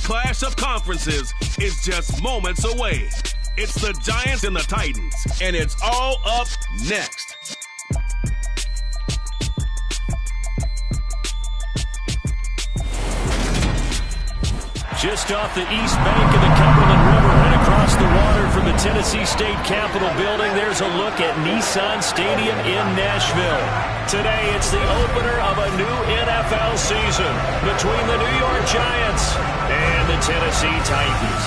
clash of conferences is just moments away. It's the Giants and the Titans, and it's all up next. Just off the east bank of the Cumberland River and across the water from the Tennessee State Capitol building, there's a look at Nissan Stadium in Nashville. Today, it's the opener of a new NFL season between the New York Giants and the Tennessee Titans.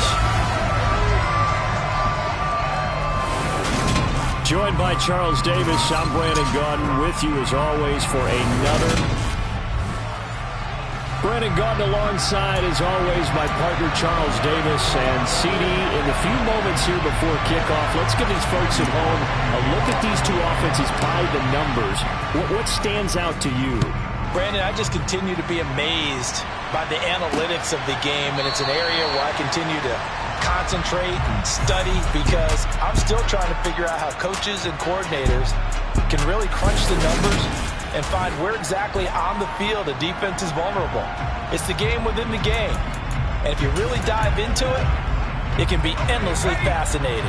Joined by Charles Davis, I'm Brandon Gaudin with you as always for another. Brandon Gaudin alongside, as always, my partner Charles Davis. And CD, in the few moments here before kickoff, let's give these folks at home a look at these two offenses by the numbers. What stands out to you? Brandon, I just continue to be amazed by the analytics of the game, and it's an area where I continue to concentrate and study because I'm still trying to figure out how coaches and coordinators can really crunch the numbers and find where exactly on the field a defense is vulnerable. It's the game within the game. And if you really dive into it, it can be endlessly fascinating.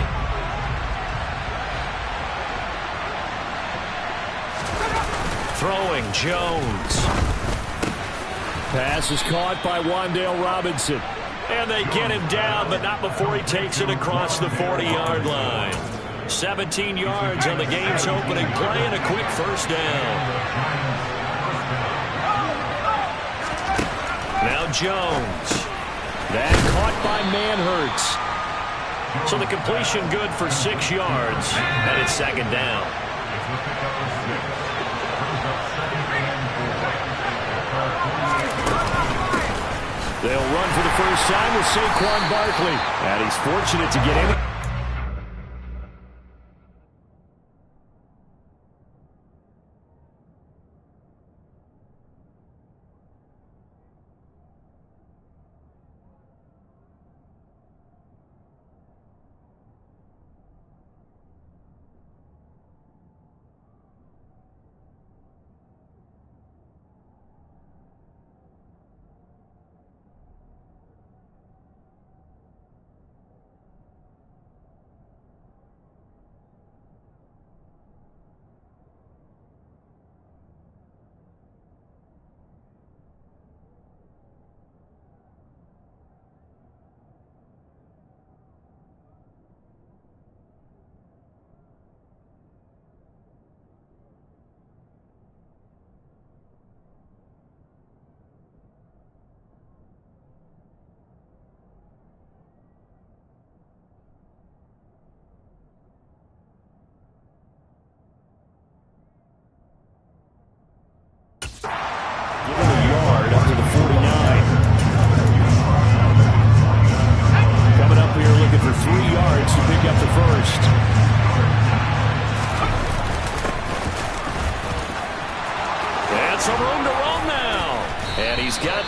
Throwing Jones. Pass is caught by Wan'Dale Robinson. And they get him down, but not before he takes it across the 40-yard line. 17 yards on the game's opening play and a quick first down. Now Jones. That caught by Manhertz. So the completion good for 6 yards, and it's second down. They'll run for the first time with Saquon Barkley. And he's fortunate to get in.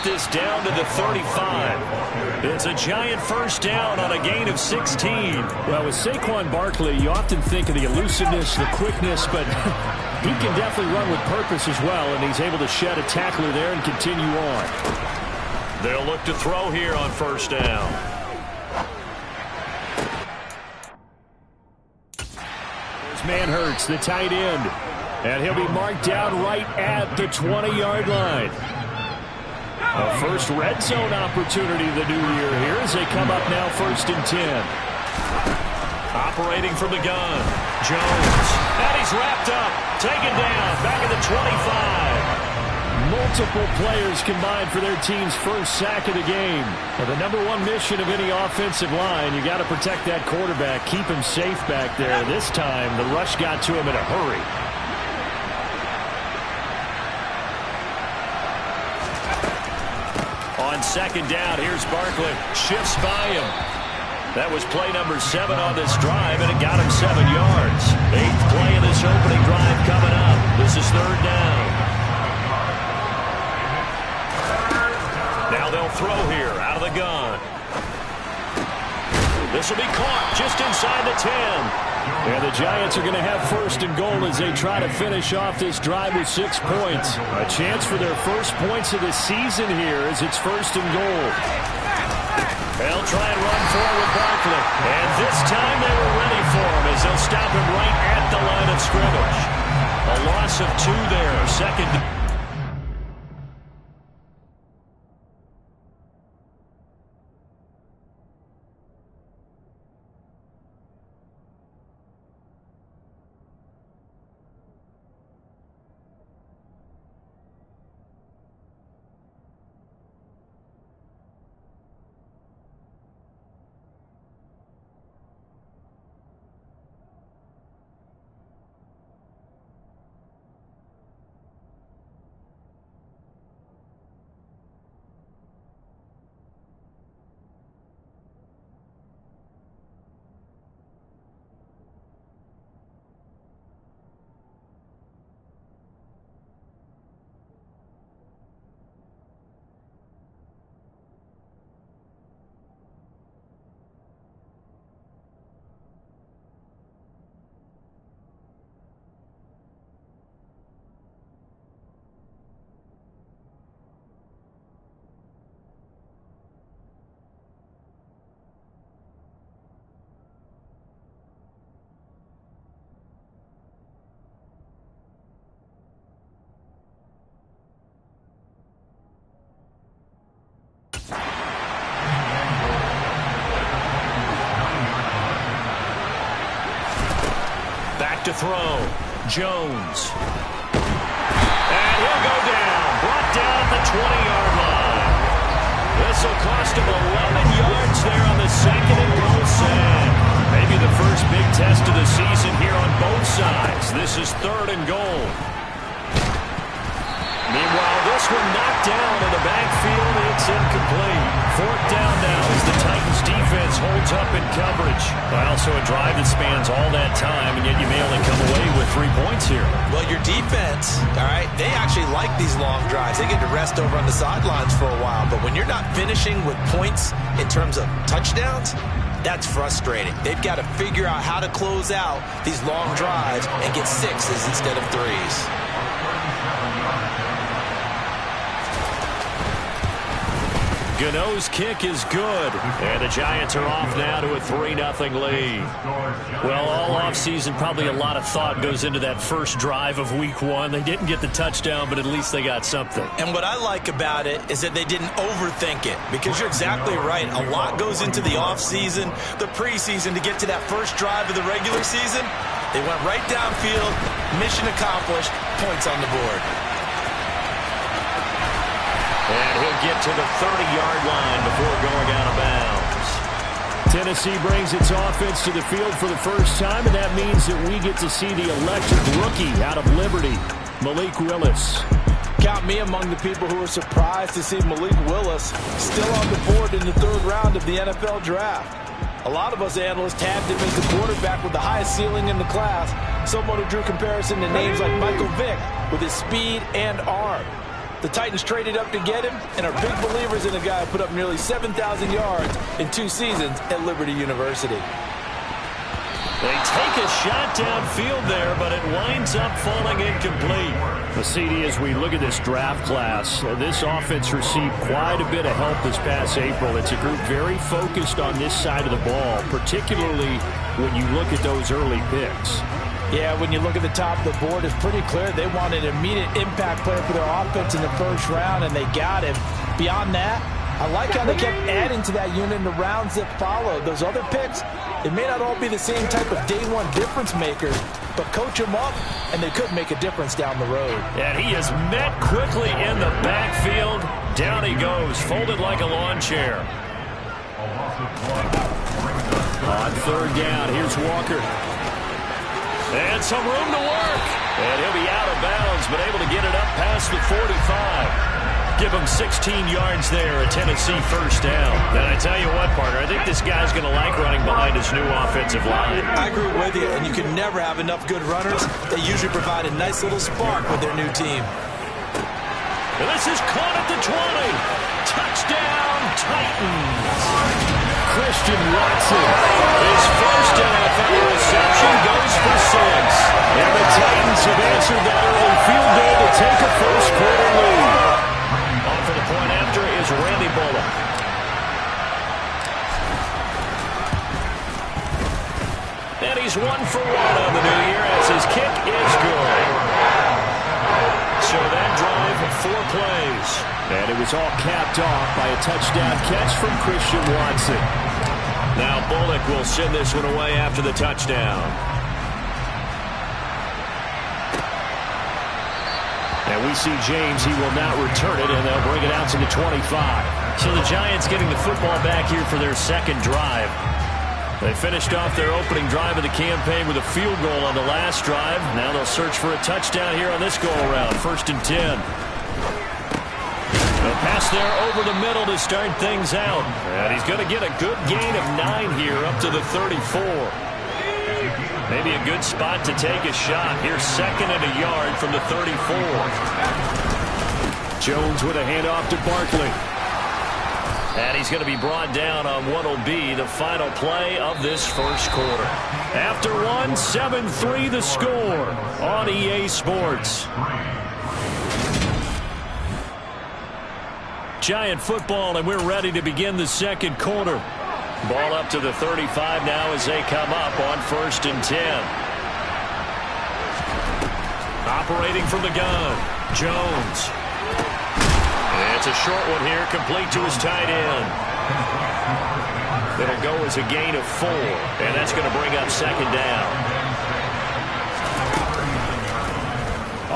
This down to the 35. It's a Giant first down on a gain of 16. Well, with Saquon Barkley, you often think of the elusiveness, the quickness, but he can definitely run with purpose as well, and he's able to shed a tackler there and continue on. They'll look to throw here on first down. There's Manhertz, the tight end, and he'll be marked down right at the 20-yard line. A first red zone opportunity of the new year here as they come up now 1st and 10. Operating from the gun, Jones. And he's wrapped up, taken down, back at the 25. Multiple players combined for their team's first sack of the game. Well, the #1 mission of any offensive line, you got to protect that quarterback, keep him safe back there. This time, the rush got to him in a hurry. On second down, here's Barkley. Shifts by him. That was play number 7 on this drive, and it got him 7 yards. 8th play of this opening drive coming up. This is 3rd down. Now they'll throw here out of the gun. This will be caught just inside the 10. And the Giants are going to have 1st and goal as they try to finish off this drive with 6 points. A chance for their first points of the season here as it's 1st and goal. They'll try and run forward with Barkley. And this time they were ready for him as they'll stop him right at the line of scrimmage. A loss of 2 there. Second. To throw. Jones. And he'll go down. Brought down at the 20-yard line. This will cost him 11 yards there on the second and goal set. Maybe the first big test of the season here on both sides. This is 3rd and goal. Meanwhile, this one knocked down in the backfield. It's incomplete. 4th down now as the Titans defense holds up in coverage. Well, so a drive that spans all that time, and yet you may only come away with 3 points here. Well, your defense, all right, they actually like these long drives. They get to rest over on the sidelines for a while. But when you're not finishing with points in terms of touchdowns, that's frustrating. They've got to figure out how to close out these long drives and get 6s instead of 3s. Gano's kick is good. And the Giants are off now to a 3-0 lead. Well, all offseason, probably a lot of thought goes into that first drive of week 1. They didn't get the touchdown, but at least they got something. And what I like about it is that they didn't overthink it, because you're exactly right. A lot goes into the offseason, the preseason, to get to that first drive of the regular season. They went right downfield, mission accomplished, points on the board. And he'll get to the 30-yard line before going out of bounds. Tennessee brings its offense to the field for the first time, and that means that we get to see the electric rookie out of Liberty, Malik Willis. Count me among the people who are surprised to see Malik Willis still on the board in the 3rd round of the NFL draft. A lot of us analysts tabbed him as the quarterback with the highest ceiling in the class, someone who drew comparison to names like Michael Vick with his speed and arm. The Titans traded up to get him and are big believers in a guy who put up nearly 7,000 yards in 2 seasons at Liberty University. They take a shot downfield there, but it winds up falling incomplete. The CD, as we look at this draft class, this offense received quite a bit of help this past April. It's a group very focused on this side of the ball, particularly when you look at those early picks. Yeah, when you look at the top of the board, it's pretty clear they wanted an immediate impact player for their offense in the 1st round, and they got him. Beyond that, I like how they kept adding to that unit in the rounds that followed. Those other picks, it may not all be the same type of day-one difference makers, but coach them up, and they could make a difference down the road. And he is met quickly in the backfield. Down he goes, folded like a lawn chair. On 3rd down, here's Walker. And some room to work. And he'll be out of bounds, but able to get it up past the 45. Give him 16 yards there, a Tennessee 1st down. And I tell you what, partner, I think this guy's going to like running behind his new offensive line. I agree with you, and you can never have enough good runners. They usually provide a nice little spark with their new team. And this is caught at the 20. Touchdown, Titans. Christian Watson. His first NFL reception goes for 6. And the Titans have answered that early field goal to take a first-quarter lead. On for the point after is Randy Bullock. And he's 1 for 1 on the new year as his kick is good. So that drive, 4 plays. And it was all capped off by a touchdown catch from Christian Watson. Now Bullock will send this one away after the touchdown. And we see James. He will not return it, and they'll bring it out to the 25. So the Giants getting the football back here for their second drive. They finished off their opening drive of the campaign with a field goal on the last drive. Now they'll search for a touchdown here on this go-around. 1st and 10. A pass there over the middle to start things out. And he's going to get a good gain of 9 here up to the 34. Maybe a good spot to take a shot. Here's 2nd and a yard from the 34. Jones with a handoff to Barkley. And he's going to be brought down on what will be the final play of this first quarter. After 1, 7-3 the score on EA Sports. Giant football, and we're ready to begin the second quarter. Ball up to the 35 now as they come up on 1st and 10. Operating from the gun, Jones. It's a short one here, complete to his tight end. It'll go as a gain of 4, and that's going to bring up 2nd down.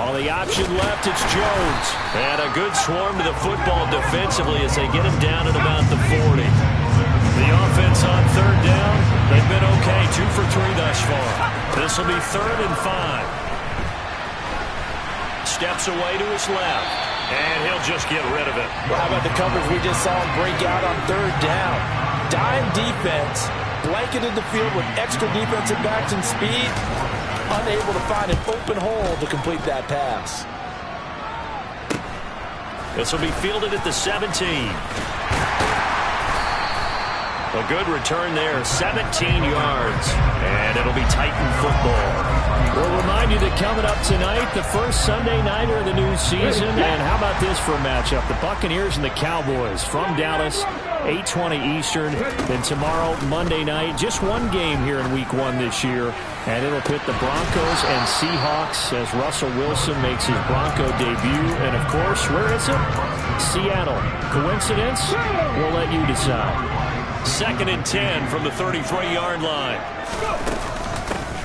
On the option left, it's Jones. And a good swarm to the football defensively as they get him down at about the 40. The offense on 3rd down, they've been okay, 2 for 3 thus far. This will be 3rd and 5. Steps away to his left, and he'll just get rid of it. Well, how about the coverage we just saw him break out on 3rd down? Dime defense, blanketed the field with extra defensive backs and speed, unable to find an open hole to complete that pass. This will be fielded at the 17. A good return there, 17 yards, and it'll be Titan football. We'll remind you that coming up tonight, the first Sunday nighter of the new season. And how about this for a matchup? The Buccaneers and the Cowboys from Dallas, 8:20 Eastern. Then tomorrow, Monday night, just one game here in Week 1 this year. And it'll pit the Broncos and Seahawks as Russell Wilson makes his Bronco debut. And, of course, where is it? Seattle. Coincidence? We'll let you decide. 2nd and 10 from the 33-yard line.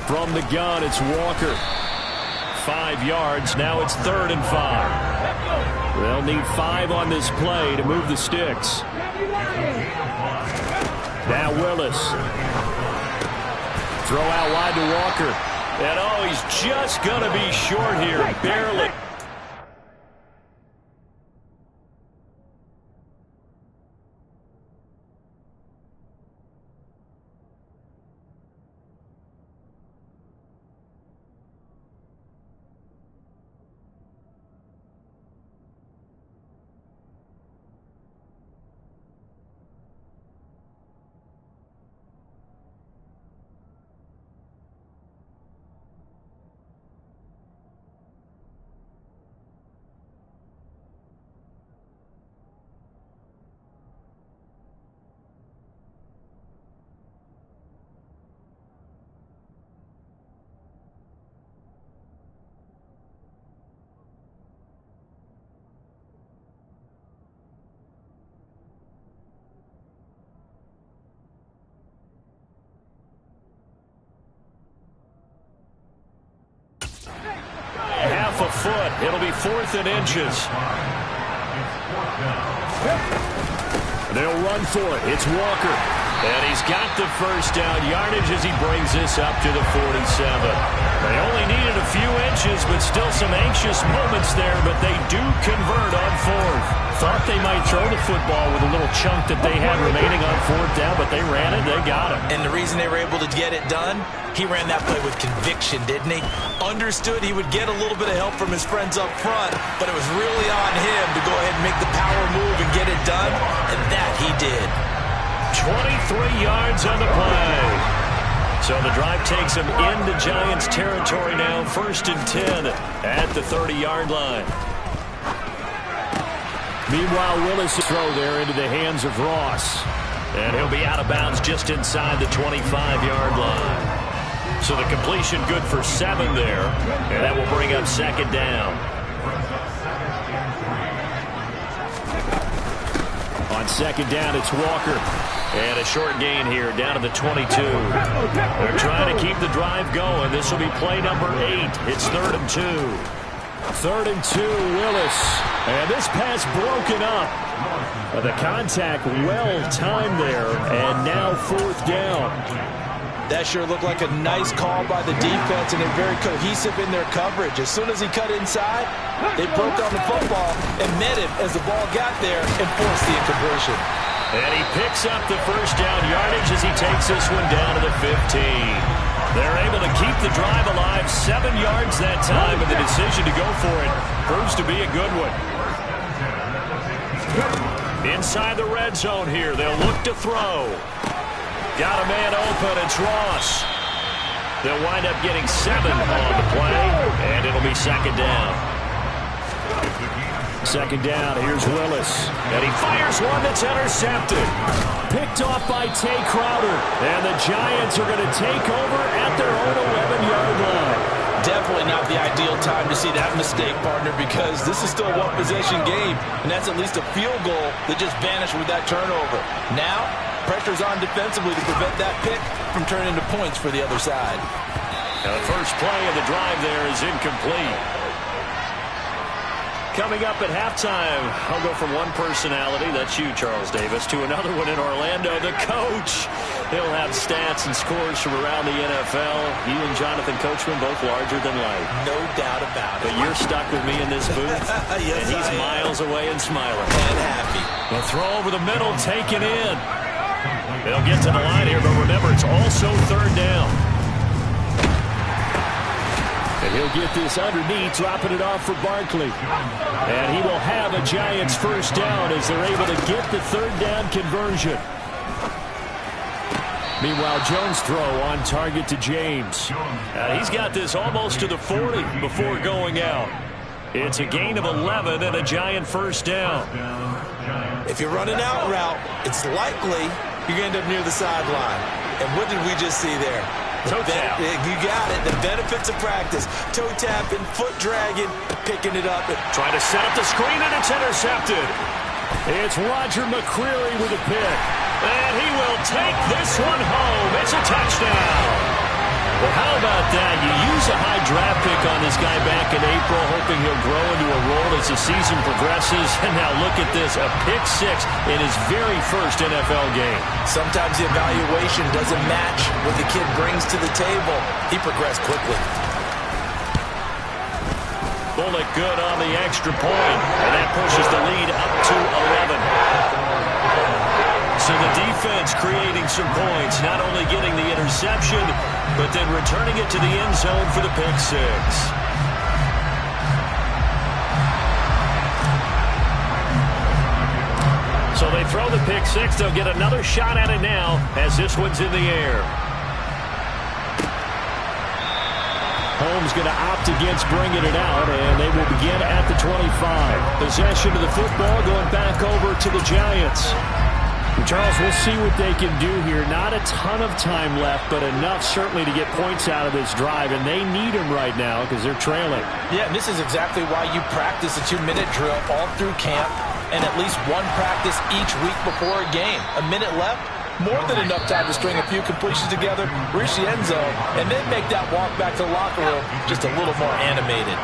From the gun, it's Walker. 5 yards. Now it's 3rd and 5. They'll need 5 on this play to move the sticks. Now Willis. Throw out wide to Walker. And, oh, he's just going to be short here. Barely. Half a foot. It'll be 4th and inches. They'll run for it. It's Walker. And he's got the first down yardage as he brings this up to the 47. They only needed a few inches, but still some anxious moments there, but they do convert on 4th. Thought they might throw the football with a little chunk that they had remaining on 4th down, but they ran it, they got it. And the reason they were able to get it done, he ran that play with conviction, didn't he? Understood he would get a little bit of help from his friends up front, but it was really on him to go ahead and make the power move and get it done, and that he did. 23 yards on the play. So the drive takes him into Giants territory now. 1st and 10 at the 30-yard line. Meanwhile, Willis throw there into the hands of Ross. And he'll be out of bounds just inside the 25-yard line. So the completion good for 7 there, and that will bring up second down. On second down, it's Walker. And a short gain here, down to the 22. They're trying to keep the drive going. This will be play number 8. It's 3rd and 2. 3rd and 2, Willis. And this pass broken up. The contact well-timed there, and now 4th down. That sure looked like a nice call by the defense, and they're very cohesive in their coverage. As soon as he cut inside, they broke on the football and met him as the ball got there and forced the incompletion. And he picks up the first down yardage as he takes this one down to the 15. They're able to keep the drive alive, 7 yards that time, and the decision to go for it proves to be a good one. Inside the red zone here, they'll look to throw. Got a man open, it's Ross. They'll wind up getting 7 on the play, and it'll be second down. Second down, here's Willis. And he fires one that's intercepted. Picked off by Tay Crowder. And the Giants are going to take over at their own 11-yard line. Definitely not the ideal time to see that mistake, partner, because this is still a one-possession game, and that's at least a field goal that just vanished with that turnover. Now, pressure's on defensively to prevent that pick from turning into points for the other side. Now the first play of the drive there is incomplete. Coming up at halftime, I'll go from one personality, that's you, Charles Davis, to another one in Orlando, the coach. He'll have stats and scores from around the NFL. You and Jonathan Coachman, both larger than life. No doubt about it. But you're stuck with me in this booth, yes, and he's miles away and smiling. And happy. The throw over the middle, taken in. They'll get to the line here, but remember, it's also 3rd down. And he'll get this underneath, dropping it off for Barkley. And he will have a Giants first down as they're able to get the 3rd down conversion. Meanwhile, Jones' throw on target to James. He's got this almost to the 40 before going out. It's a gain of 11 and a Giant first down. If you're running out route, it's likely you're going to end up near the sideline. And what did we just see there? Toe tap. You got it. The benefits of practice. Toe tapping, foot dragging, picking it up. Trying to set up the screen, and it's intercepted. It's Roger McCreary with a pick. And he will take this one home. It's a touchdown. Well, how about that? You use a high draft pick on this guy back in April, hoping he'll grow into a role as the season progresses. And now look at this, a pick 6 in his very first NFL game. Sometimes the evaluation doesn't match what the kid brings to the table. He progressed quickly. Bullock good on the extra point, and that pushes the lead up to 11. So the defense creating some points, not only getting the interception, but then returning it to the end zone for the pick 6. So they throw the pick 6. They'll get another shot at it now as this one's in the air. Holmes going to opt against bringing it out, and they will begin at the 25. Possession of the football going back over to the Giants. Charles, we'll see what they can do here. Not a ton of time left, but enough certainly to get points out of this drive, and they need them right now because they're trailing. Yeah, and this is exactly why you practice a 2-minute drill all through camp and at least one practice each week before a game. A minute left, more than enough time to string a few completions together, reach the end zone, and then make that walk back to the locker room just a little more animated.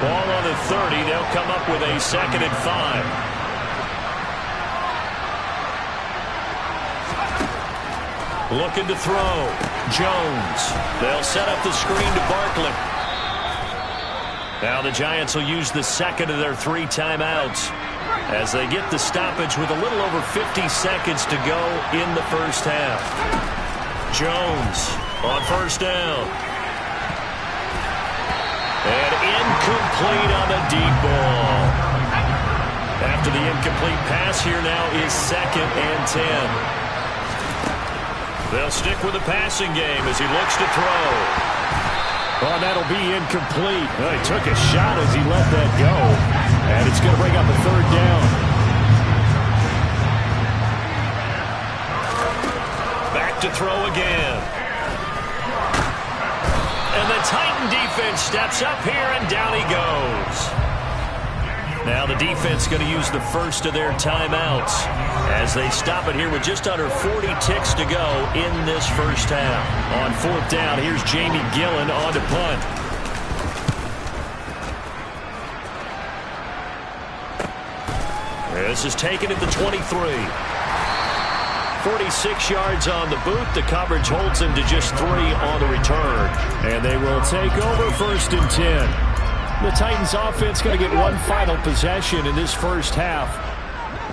Ball on the 30. They'll come up with a 2nd and 5. Looking to throw. Jones. They'll set up the screen to Barkley. Now the Giants will use the 2nd of their 3 timeouts as they get the stoppage with a little over 50 seconds to go in the first half. Jones on first down. And incomplete on the deep ball. After the incomplete pass, here now is 2nd and 10. They'll stick with the passing game as he looks to throw. Well, that'll be incomplete. Well, he took a shot as he let that go. And it's going to bring up a 3rd down. Back to throw again. And the Titan defense steps up here, and down he goes. Now the defense going to use the first of their timeouts as they stop it here with just under 40 ticks to go in this first half. On fourth down, here's Jamie Gillen on to punt. This is taken at the 23. 46 yards on the boot. The coverage holds him to just 3 on the return. And they will take over first and 10. The Titans offense going to get one final possession in this first half.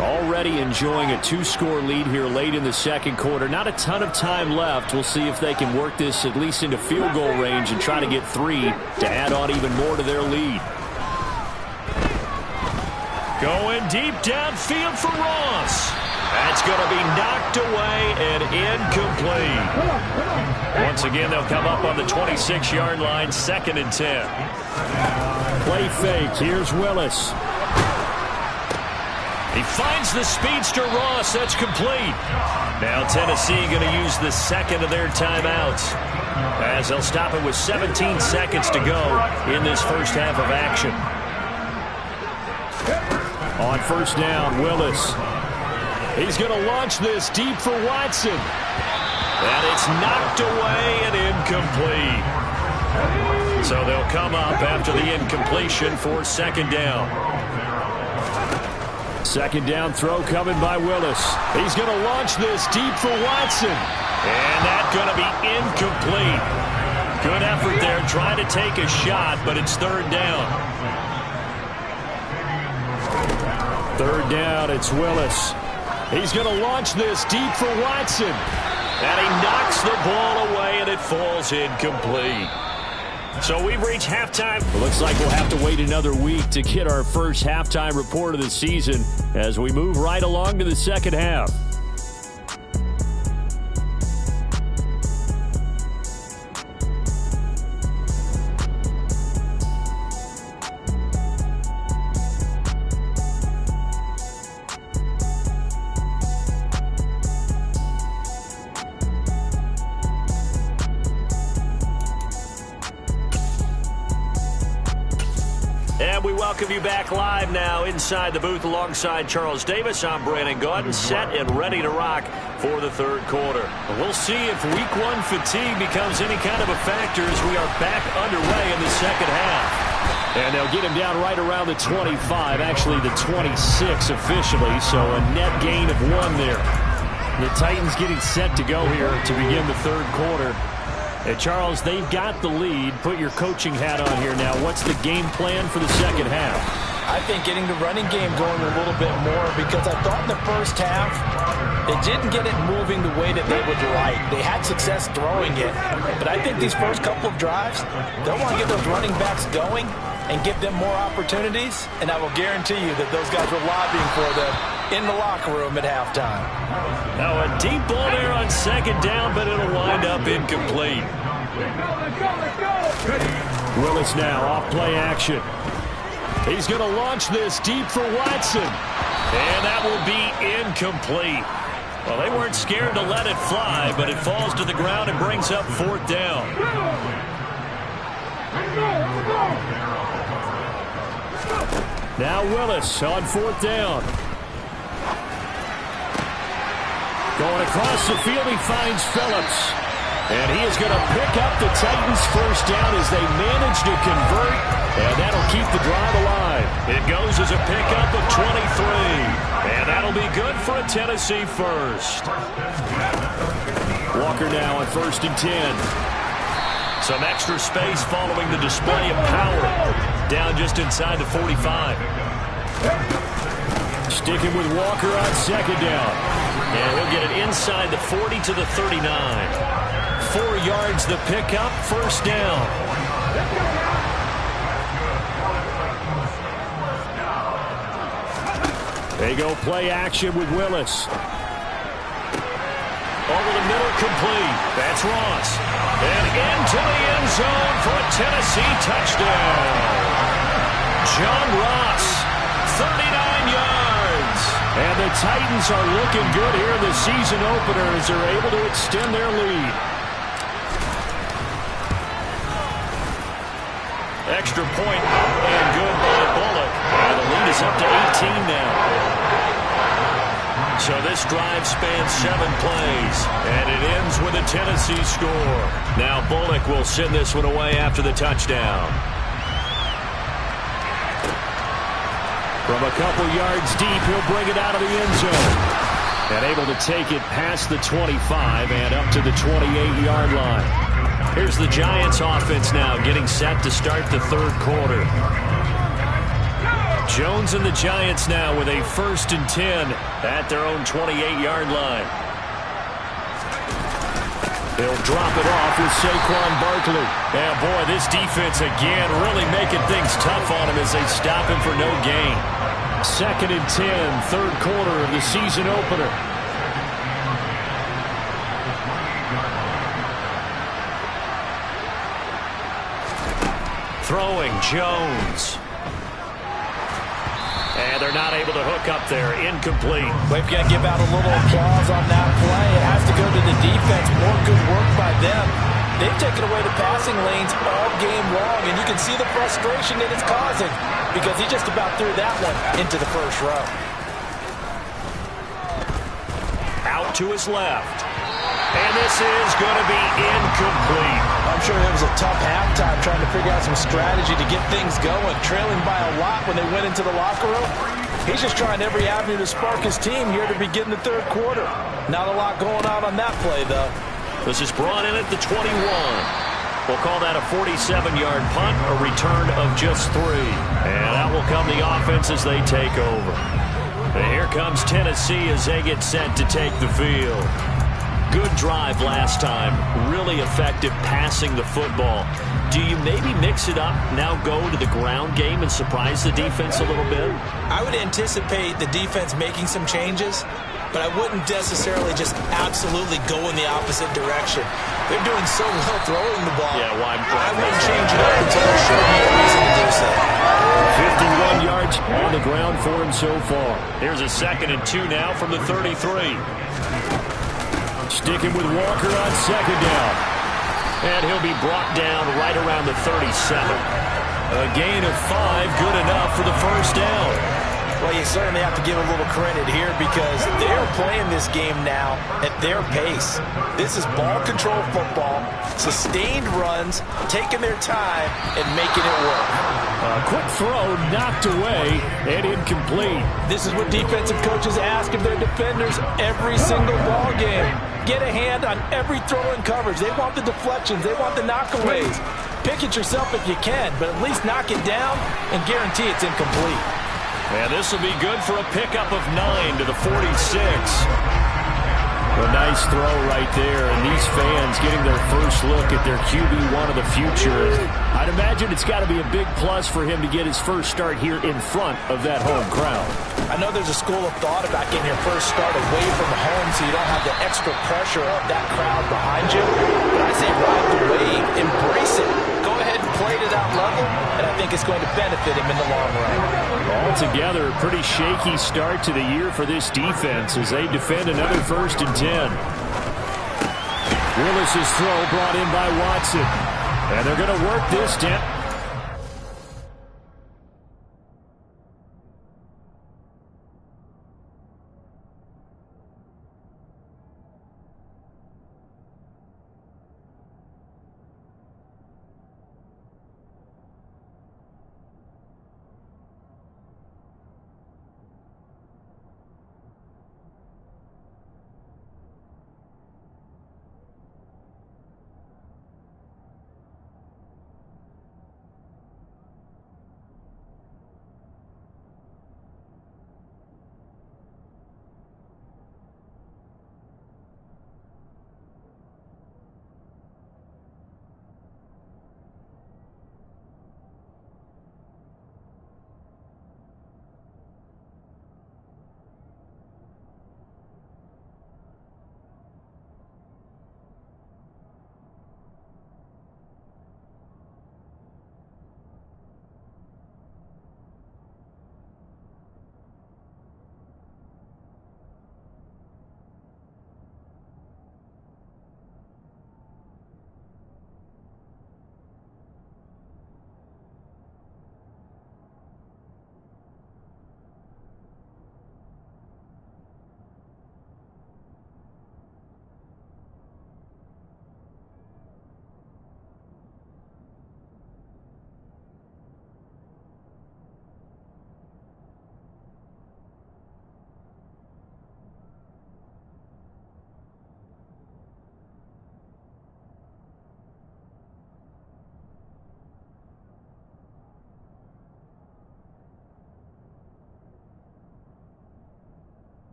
Already enjoying a 2-score lead here late in the second quarter. Not a ton of time left. We'll see if they can work this at least into field goal range and try to get 3 to add on even more to their lead. Going deep downfield for Ross. That's going to be knocked away and incomplete. Once again, they'll come up on the 26-yard line, 2nd and 10. Play fake. Here's Willis. He finds the speedster Ross. That's complete. Now Tennessee going to use the second of their timeouts as they'll stop it with 17 seconds to go in this first half of action. On first down, Willis. He's going to launch this deep for Watson. And it's knocked away and incomplete. So they'll come up after the incompletion for second down. Second down throw coming by Willis. He's going to launch this deep for Watson. And that's going to be incomplete. Good effort there trying to take a shot, but it's third down. Third down, it's Willis. He's going to launch this deep for Watson. And he knocks the ball away, and it falls incomplete. So we've reached halftime. It looks like we'll have to wait another week to get our first halftime report of the season as we move right along to the second half. And we welcome you back live now inside the booth alongside Charles Davis. I'm Brandon Gaudin, set and ready to rock for the third quarter. We'll see if week one fatigue becomes any kind of a factor as we are back underway in the second half. And they'll get him down right around the 25, actually the 26 officially, so a net gain of 1 there. The Titans getting set to go here to begin the third quarter. Hey, Charles, they've got the lead. Put your coaching hat on here now. What's the game plan for the second half? I think getting the running game going a little bit more because I thought in the first half they didn't get it moving the way that they would like. They had success throwing it. But I think these first couple of drives, they'll want to get those running backs going and give them more opportunities. And I will guarantee you that those guys were lobbying for them in the locker room at halftime. Now a deep ball there on second down, but it'll wind up incomplete. Willis now off play action. He's going to launch this deep for Watson. And that will be incomplete. Well, they weren't scared to let it fly, but it falls to the ground and brings up fourth down. Now Willis on fourth down. Going across the field, he finds Phillips. And he is going to pick up the Titans' first down as they manage to convert. And that'll keep the drive alive. It goes as a pickup of 23. And that'll be good for a Tennessee first. Walker now on first and 10. Some extra space following the display of power. Down just inside the 45. Sticking with Walker on second down. And he'll get it inside the 40 to the 39. 4 yards the pickup, first down. They go play action with Willis. Over the middle, complete. That's Ross. And into the end zone for a Tennessee touchdown. John Ross, 39 yards. And the Titans are looking good here in the season opener as they're able to extend their lead. Extra point and good by Bullock. And the lead is up to 18 now. So this drive spans 7 plays, and it ends with a Tennessee score. Now Bullock will send this one away after the touchdown. From a couple yards deep, he'll bring it out of the end zone. And able to take it past the 25 and up to the 28-yard line. Here's the Giants offense now getting set to start the third quarter. Jones and the Giants now with a 1st and 10 at their own 28-yard line. They'll drop it off with Saquon Barkley. And boy, this defense again really making things tough on him as they stop him for no gain. 2nd and 10, third quarter of the season opener. Throwing Jones. And they're not able to hook up there. Incomplete. We've got to give out a little applause on that play. It has to go to the defense. More good work by them. They've taken away the passing lanes all game long, and you can see the frustration that it's causing because he just about threw that one into the first row. Out to his left. And this is going to be incomplete. I'm sure it was a tough halftime trying to figure out some strategy to get things going. Trailing by a lot when they went into the locker room. He's just trying every avenue to spark his team here to begin the third quarter. Not a lot going on that play, though. This is brought in at the 21. We'll call that a 47-yard punt, a return of just 3. And out will come the offense as they take over. And here comes Tennessee as they get set to take the field. Good drive last time. Really effective passing the football. Do you maybe mix it up, now go to the ground game and surprise the defense a little bit? I would anticipate the defense making some changes, but I wouldn't necessarily just absolutely go in the opposite direction. They're doing so well throwing the ball. Yeah, why? I wouldn't change it up until they're showing me a reason to do so. 51 yards on the ground for him so far. Here's a 2nd and 2 now from the 33. Sticking with Walker on 2nd down. And he'll be brought down right around the 37. A gain of 5, good enough for the first down. Well, you certainly have to give a little credit here because they're playing this game now at their pace. This is ball control football, sustained runs, taking their time, and making it work. A quick throw knocked away and incomplete. This is what defensive coaches ask of their defenders every single ball game. Get a hand on every throw in coverage. They want the deflections. They want the knockaways. Pick it yourself if you can, but at least knock it down and guarantee it's incomplete. And this will be good for a pickup of 9 to the 46. A nice throw right there, and these fans getting their first look at their QB1 of the future. I'd imagine it's got to be a big plus for him to get his first start here in front of that home crowd. I know there's a school of thought about getting your first start away from home so you don't have the extra pressure of that crowd behind you. But I say ride the wave, embrace it. Go ahead and play to that level, and I think it's going to benefit him in the long run. Altogether, a pretty shaky start to the year for this defense as they defend another 1st and 10. Willis's throw brought in by Watson. And they're going to work this down.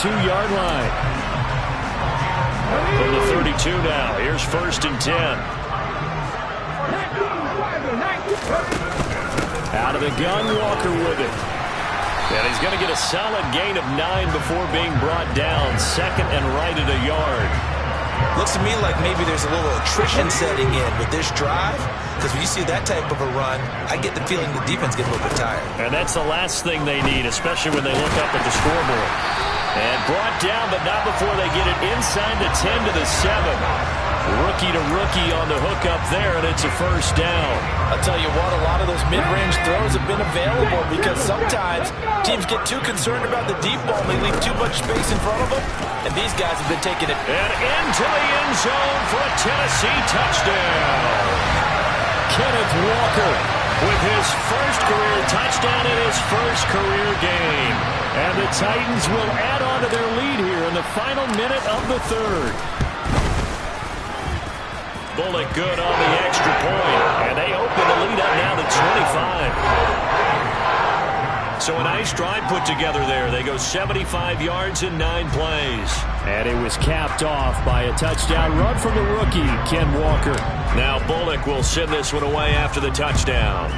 32-yard line. From the 32 now, here's 1st and 10. Out of the gun, Walker with it. And he's going to get a solid gain of 9 before being brought down. 2nd and right at a yard. Looks to me like maybe there's a little attrition setting in with this drive, because when you see that type of a run, I get the feeling the defense gets a little bit tired. And that's the last thing they need, especially when they look up at the scoreboard. And brought down, but not before they get it inside the 10 to the 7. Rookie to rookie on the hook up there, and it's a 1st down. I'll tell you what, a lot of those mid-range throws have been available because sometimes teams get too concerned about the deep ball and they leave too much space in front of them, and these guys have been taking it. And into the end zone for a Tennessee touchdown. Kenneth Walker with his first career touchdown in his first career game. And the Titans will add on to their lead here in the final minute of the 3rd. Bullock good on the extra point, and they open the lead up now to 25. So a nice drive put together there. They go 75 yards in 9 plays. And it was capped off by a touchdown run from the rookie, Ken Walker. Now Bullock will send this one away after the touchdown.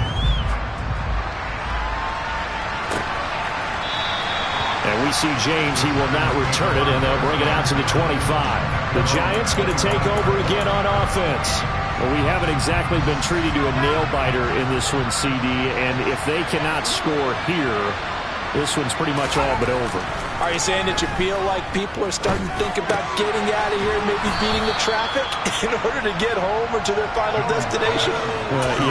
And we see James, he will not return it, and they'll bring it out to the 25. The Giants going to take over again on offense. Well, we haven't exactly been treated to a nail-biter in this one, CD, and if they cannot score here, this one's pretty much all but over. Are you saying that you feel like people are starting to think about getting out of here and maybe beating the traffic in order to get home or to their final destination?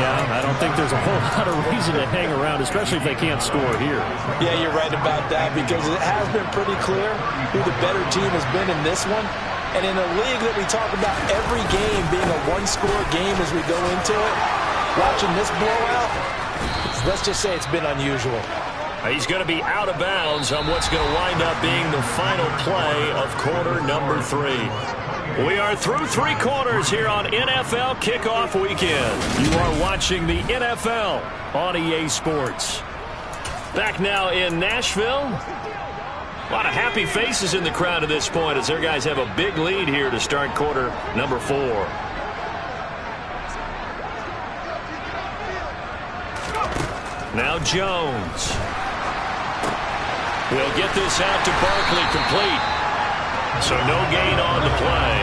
Yeah, I don't think there's a whole lot of reason to hang around, especially if they can't score here. Yeah, you're right about that, because it has been pretty clear who the better team has been in this one. And in a league that we talk about every game being a one-score game as we go into it, watching this blowout, let's just say it's been unusual. He's going to be out of bounds on what's going to wind up being the final play of quarter number 3. We are through 3 quarters here on NFL Kickoff Weekend. You are watching the NFL on EA Sports. Back now in Nashville. A lot of happy faces in the crowd at this point as their guys have a big lead here to start quarter number 4. Now Jones. We'll get this out to Barkley complete. So no gain on the play,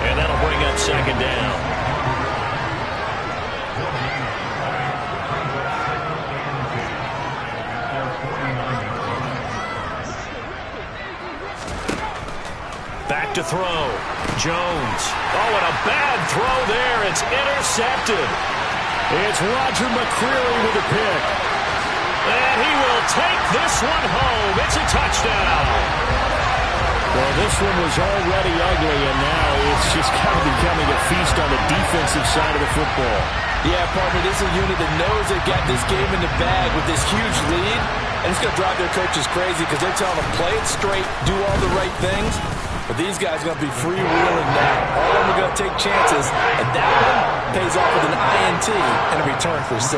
and that'll bring up 2nd down. Back to throw. Jones. Oh, and a bad throw there. It's intercepted. It's Roger McCreary with a pick. And he will take this one home. It's a touchdown. Well, this one was already ugly, and now it's just kind of becoming a feast on the defensive side of the football. Yeah, partner, this is a unit that knows they got this game in the bag with this huge lead, and it's going to drive their coaches crazy because they're telling them play it straight, do all the right things. But these guys are going to be freewheeling now. All of them are going to take chances, and that one pays off with an INT and a return for 6.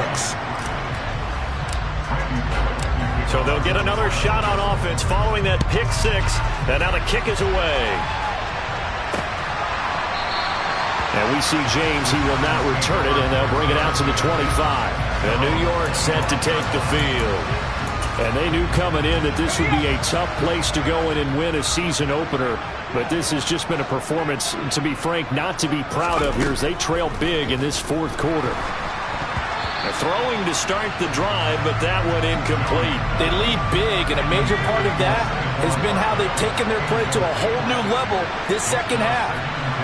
So they'll get another shot on offense following that pick 6, and now the kick is away. And we see James, he will not return it, and they'll bring it out to the 25. And New York set to take the field. And they knew coming in that this would be a tough place to go in and win a season opener. But this has just been a performance, to be frank, not to be proud of here as they trail big in this 4th quarter. They're throwing to start the drive, but that one incomplete. They lead big, and a major part of that has been how they've taken their play to a whole new level this 2nd half.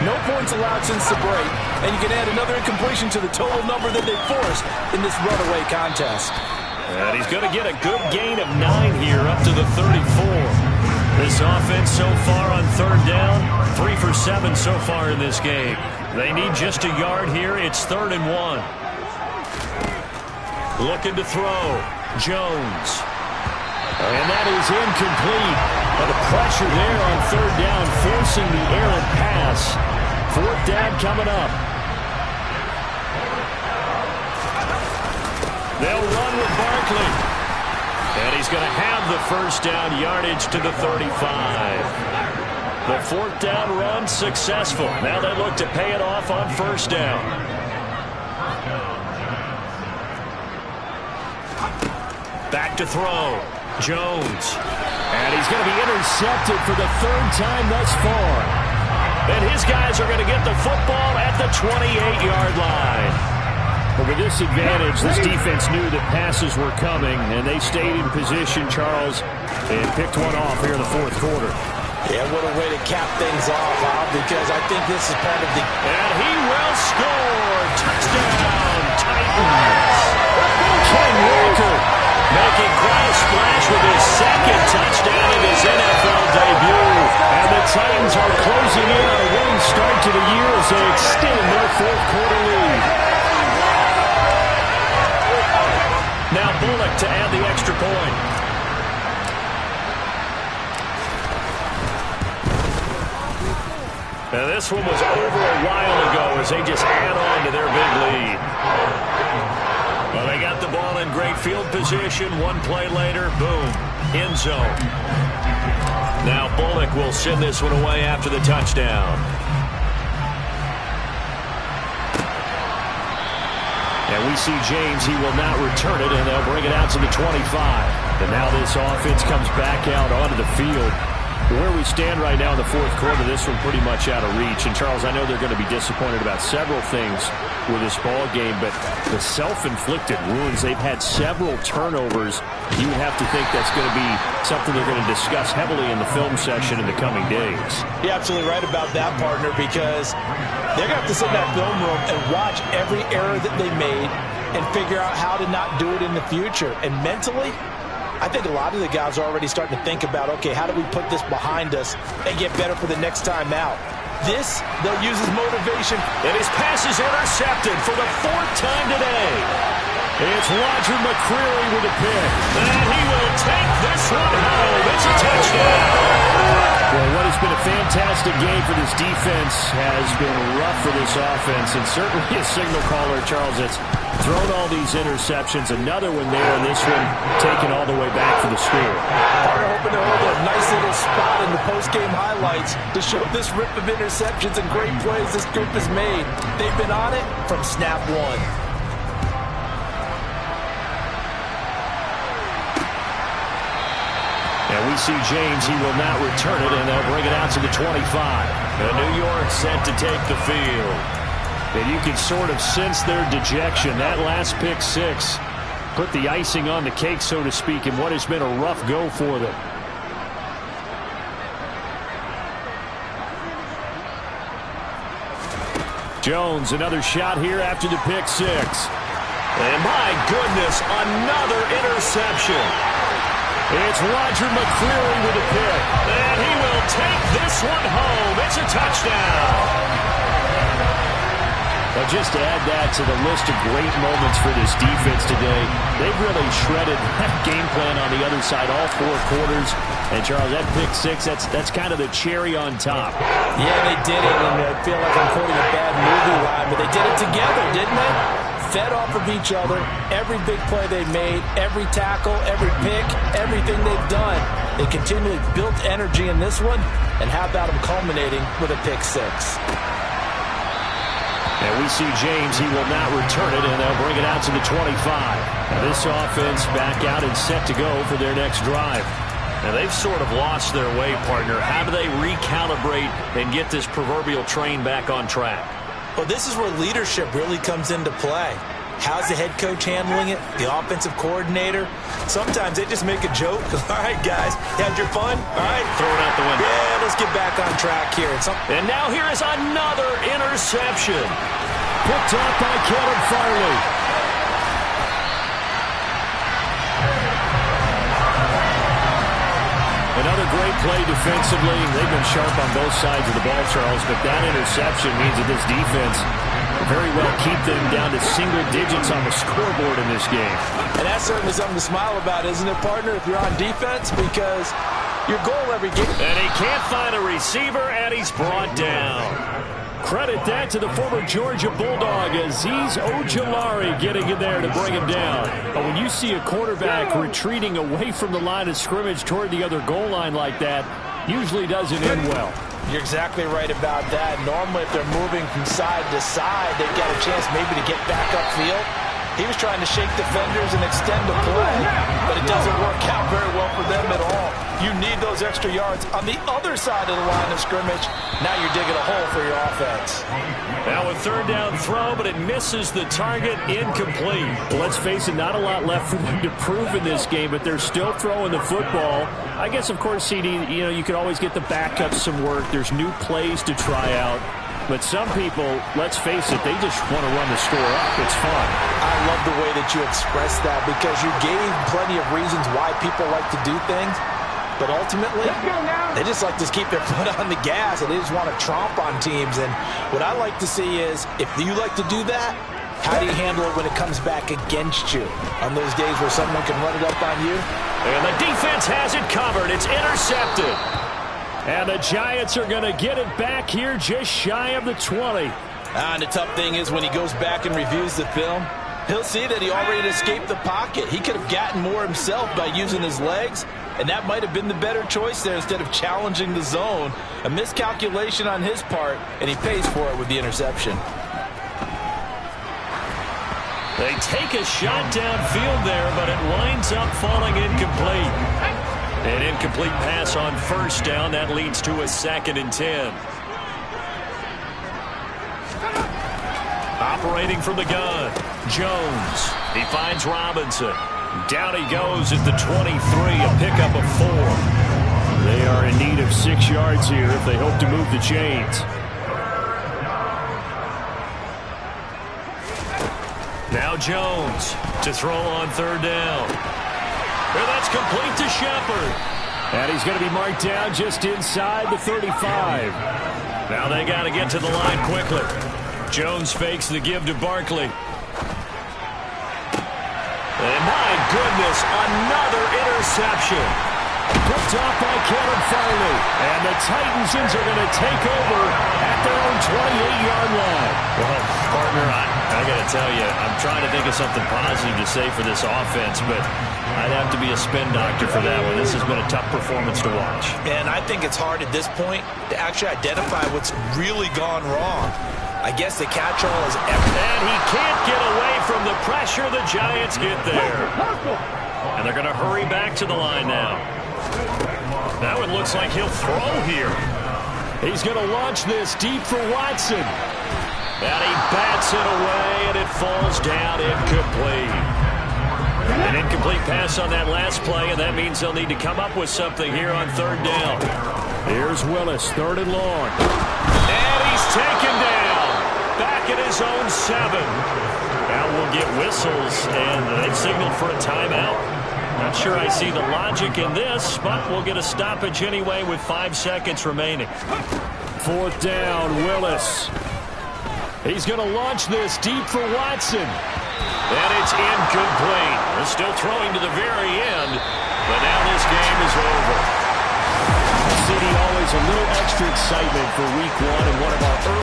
No points allowed since the break, and you can add another incompletion to the total number that they forced in this runaway contest. And he's going to get a good gain of 9 here up to the 34. This offense so far on 3rd down, 3 for 7 so far in this game. They need just a yard here. It's 3rd and 1. Looking to throw. Jones. And that is incomplete. And the pressure there on 3rd down, forcing the errant pass. 4th down coming up. They'll run with Barkley. And he's going to have the first down, yardage to the 35. The fourth down run successful. Now they look to pay it off on first down. Back to throw. Jones. And he's going to be intercepted for the third time thus far. And his guys are going to get the football at the 28-yard line. But with this advantage, this defense knew that passes were coming, and they stayed in position, Charles, and picked one off here in the fourth quarter. Yeah, what a way to cap things off, Bob, because I think this is part of the... And he will score! Touchdown, Titans! Ken Walker making quite a splash with his second touchdown of his NFL debut. And the Titans are closing in on a winning start to the year as they extend their fourth quarter lead. Now Bullock to add the extra point. Now this one was over a while ago as they just add on to their big lead. Well, they got the ball in great field position. One play later, boom, end zone. Now Bullock will send this one away after the touchdown. And we see James, he will not return it, and they'll bring it out to the 25. And now this offense comes back out onto the field. Where we stand right now in the fourth quarter, this one pretty much out of reach. And, Charles, I know they're going to be disappointed about several things with this ball game, but the self-inflicted wounds, they've had several turnovers. You would have to think that's going to be something they're going to discuss heavily in the film session in the coming days. You're absolutely right about that, partner, because they're going to have to sit in that film room and watch every error that they made and figure out how to not do it in the future. And mentally, I think a lot of the guys are already starting to think about, okay, how do we put this behind us and get better for the next time out? This, they'll use as motivation. And his pass is intercepted for the fourth time today. It's Roger McCreary with a pick. And he will take this one home. It's a touchdown. Well, what has been a fantastic game for this defense has been rough for this offense, and certainly a signal caller, Charles, that's thrown all these interceptions. Another one there, and this one taken all the way back for the score. They're hoping to hold a nice little spot in the post-game highlights to show this rip of interceptions and great plays this group has made. They've been on it from snap one. And we see James, he will not return it, and they'll bring it out to the 25. And New York set to take the field. And you can sort of sense their dejection. That last pick six put the icing on the cake, so to speak, in what has been a rough go for them. Jones, another shot here after the pick six. And my goodness, another interception. It's Roger McCreary with a pick. And he will take this one home. It's a touchdown. Well, just to add that to the list of great moments for this defense today, they've really shredded that game plan on the other side all four quarters. And, Charles, that pick six, that's kind of the cherry on top. Yeah, they did it, and I feel like I'm quoting a bad movie line, but they did it together, didn't they? Fed off of each other, every big play they made, every tackle, every pick, everything they've done. They continually built energy in this one, and how about them culminating with a pick six? And we see James, he will not return it, and they'll bring it out to the 25. Now this offense back out and set to go for their next drive. Now they've sort of lost their way, partner. How do they recalibrate and get this proverbial train back on track? Well, this is where leadership really comes into play. How's the head coach handling it? The offensive coordinator? Sometimes they just make a joke. All right, guys, you had your fun? All right. Throw it out the window. Yeah, let's get back on track here. And now here is another interception. Picked up by Caleb Farley. Another great play defensively. They've been sharp on both sides of the ball, Charles, but that interception means that this defense will very well keep them down to single digits on the scoreboard in this game. And that's certainly something to smile about, isn't it, partner, if you're on defense? Because your goal every game... And he can't find a receiver, and he's brought down. Credit that to the former Georgia Bulldog, Azeez Ojulari getting in there to bring him down. But when you see a quarterback retreating away from the line of scrimmage toward the other goal line like that, usually doesn't end well. You're exactly right about that. Normally, if they're moving from side to side, they've got a chance maybe to get back upfield. He was trying to shake defenders and extend the play, but it doesn't work out very well for them at all. You need those extra yards on the other side of the line of scrimmage. Now you're digging a hole for your offense. Now a third down throw, but it misses the target, incomplete. Well, let's face it, not a lot left for them to prove in this game, but they're still throwing the football. I guess, of course, CD, you can always get the backups some work. There's new plays to try out. But some people, let's face it, they just want to run the score up. It's fun. I love the way that you expressed that because you gave plenty of reasons why people like to do things. But ultimately, they just like to keep their foot on the gas, and they just want to tromp on teams. And what I like to see is, if you like to do that, how do you handle it when it comes back against you? On those days where someone can run it up on you? And the defense has it covered. It's intercepted. And the Giants are going to get it back here just shy of the 20. And the tough thing is when he goes back and reviews the film, he'll see that he already escaped the pocket. He could have gotten more himself by using his legs, and that might have been the better choice there instead of challenging the zone. A miscalculation on his part, and he pays for it with the interception. They take a shot downfield there, but it winds up falling incomplete. An incomplete pass on first down. That leads to a 2nd and 10. Operating from the gun, Jones. He finds Robinson. Down he goes at the 23, a pickup of 4. They are in need of 6 yards here if they hope to move the chains. Now Jones to throw on 3rd down. And that's complete to Shepard. And he's going to be marked down just inside the 35. Now they got to get to the line quickly. Jones fakes the give to Barkley. And my goodness, another interception. Picked off by Caleb Farley. And the Titans are going to take over at their own 28-yard line. Well, partner, I got to tell you, I'm trying to think of something positive to say for this offense, but I'd have to be a spin doctor for that one. This has been a tough performance to watch. And I think it's hard at this point to actually identify what's really gone wrong. I guess the catch-all is everything. And he can't get away from the pressure. The Giants get there. And they're going to hurry back to the line now. Now it looks like he'll throw here. He's going to launch this deep for Watson. And he bats it away, and it falls down incomplete. An incomplete pass on that last play, and that means they'll need to come up with something here on 3rd down. Here's Willis, 3rd and long. And he's taken down. Back at his own 7. Now we'll get whistles, and they signal for a timeout. Not sure I see the logic in this, but we'll get a stoppage anyway with 5 seconds remaining. 4th down, Willis. He's going to launch this deep for Watson. And it's incomplete. They're still throwing to the very end, but now this game is over. City, always a little extra excitement for week 1 and one of our early